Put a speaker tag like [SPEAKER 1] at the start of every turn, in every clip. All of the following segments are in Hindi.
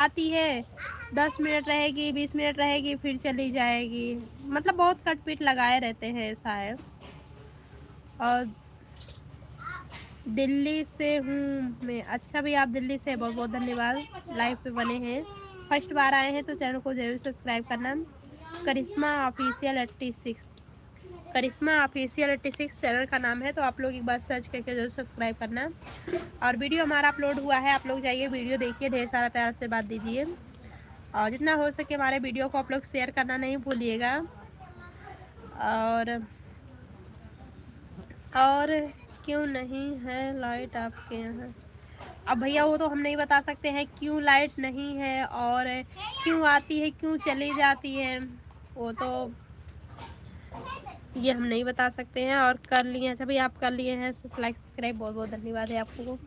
[SPEAKER 1] आती है 10 मिनट रहेगी, 20 मिनट रहेगी, फिर चली जाएगी। मतलब बहुत कटपीट लगाए रहते हैं, ऐसा है। और दिल्ली से हूँ मैं। अच्छा भी, आप दिल्ली से, बहुत बहुत धन्यवाद, लाइव पे बने हैं। फर्स्ट बार आए हैं तो चैनल को जरूर सब्सक्राइब करना। करिश्मा ऑफिशियल 86, करिश्मा ऑफिशियल 86 चैनल का नाम है, तो आप लोग एक बार सर्च करके जरूर सब्सक्राइब करना। और वीडियो हमारा अपलोड हुआ है, आप लोग जाइए वीडियो देखिए, ढेर सारा प्यार से बात दीजिए, और जितना हो सके हमारे वीडियो को आप लोग शेयर करना नहीं भूलिएगा। और क्यों नहीं है लाइट आपके यहाँ? अब भैया वो तो हम नहीं बता सकते हैं क्यों लाइट नहीं है, और क्यों आती है, क्यों चली जाती है, वो तो ये हम नहीं बता सकते हैं। और कर लिए, अच्छा भाई आप कर लिए हैं लाइक सब्सक्राइब, बहुत बहुत धन्यवाद है आपको।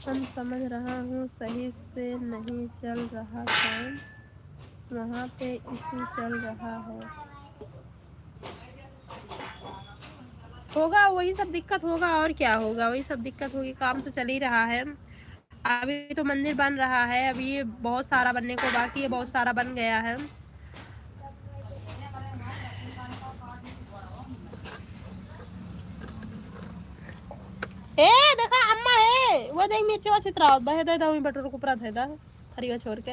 [SPEAKER 1] हम समझ रहा हूँ सही से नहीं चल रहा काम, वहाँ पे इशू चल रहा है। होगा वही सब दिक्कत होगा, और क्या होगा, वही सब दिक्कत होगी। काम तो चल ही रहा है, अभी तो मंदिर बन रहा है, अभी बहुत सारा बनने को बाकी है, बहुत सारा बन गया है। ए देखा अम्मा है वो, देख नीचे चित्रा दे दे दे बटर को पूरा दे दा हरिया छोड़ के।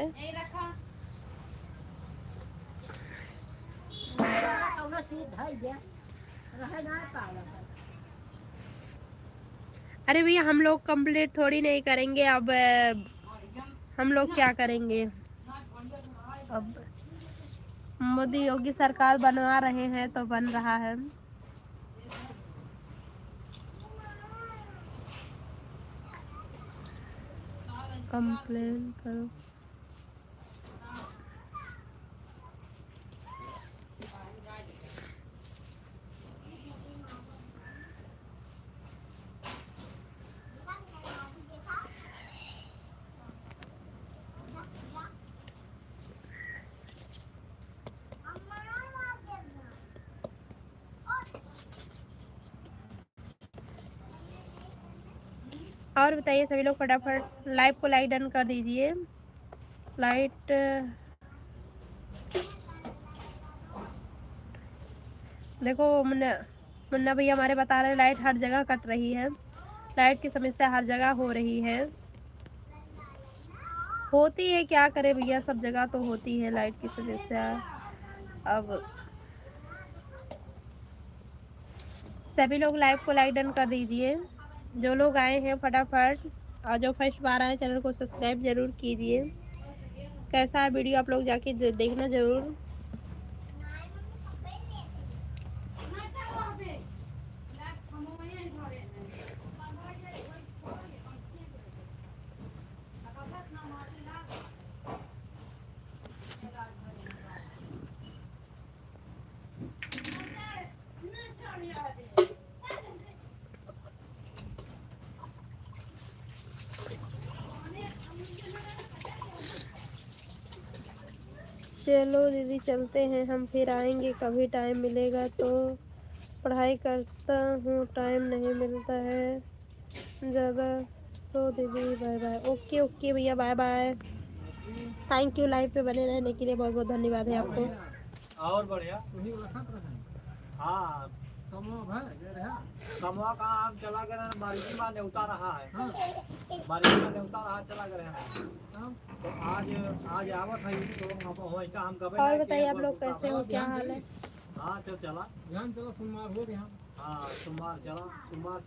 [SPEAKER 1] अरे भैया हम लोग कंप्लीट थोड़ी नहीं करेंगे, अब हम लोग क्या करेंगे। अब मोदी योगी सरकार बनवा रहे हैं तो बन रहा है। कंप्लेन करो। और बताइए सभी लोग, फटाफट लाइव को लाइक डन कर दीजिए। लाइट देखो, मुन्ना भैया हमारे बता रहे हैं लाइट हर जगह कट रही है, लाइट की समस्या हर जगह हो रही है। होती है, क्या करे भैया, सब जगह तो होती है लाइट की समस्या। अब सभी लोग लाइव को लाइक डन कर दीजिए, जो लोग आए हैं फटाफट, और जो फर्स्ट बार आए चैनल को सब्सक्राइब जरूर कीजिए। कैसा है वीडियो आप लोग जाके देखना जरूर। चलो दीदी चलते हैं, हम फिर आएंगे कभी टाइम मिलेगा तो। पढ़ाई करता हूँ, टाइम नहीं मिलता है ज़्यादा, तो दीदी बाय बाय। ओके ओके भैया, bye bye. Thank you live पे बने रहने के लिए, बहुत बहुत धन्यवाद है आपको।
[SPEAKER 2] और बढ़िया। हाँ समूह का आम चला गया, बारिश में न्योता रहा है, बारिश में न्योता रहा चला गया है, तो आज आवत है तो हम कभी।
[SPEAKER 1] और बताइए आप लोग कैसे हो, क्या हाल है?
[SPEAKER 2] हाँ तो चला ध्यान, चलो सोमवार हो गया। हाँ सोमवार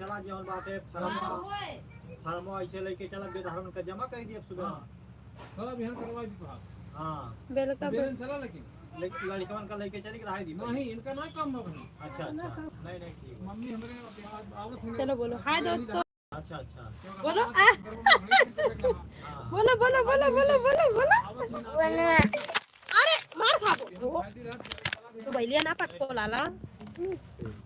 [SPEAKER 2] चला जो बात है, फर्मा ऐसे लेके चला बेधारण का जमा कर दिए सुबह, थोड़ा बिहान करवा दी। हाँ
[SPEAKER 1] वेलकम।
[SPEAKER 2] चला, लेकिन लड़कन का लेके चली रहा दी नहीं, इनका नहीं काम है। अच्छा नहीं ठीक, मम्मी हमारे
[SPEAKER 1] चलो बोलो हाय दोस्तों।
[SPEAKER 2] अच्छा
[SPEAKER 1] बोलो बोलो बोलो बोलो बोलो बोलो बोलो। अरे मार खाबो मोबाइल ना पटको लाला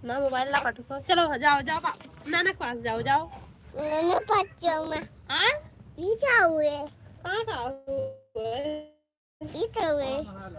[SPEAKER 1] ना, मोबाइल ना पटको। चलो जाओ जाओ नाना के पास जाओ, जाओ नाना पास जाओ मैं। हाँ
[SPEAKER 3] Đi đâu vậy?
[SPEAKER 1] कहाँ का हुए
[SPEAKER 3] Đi đâu vậy?
[SPEAKER 2] हाँ,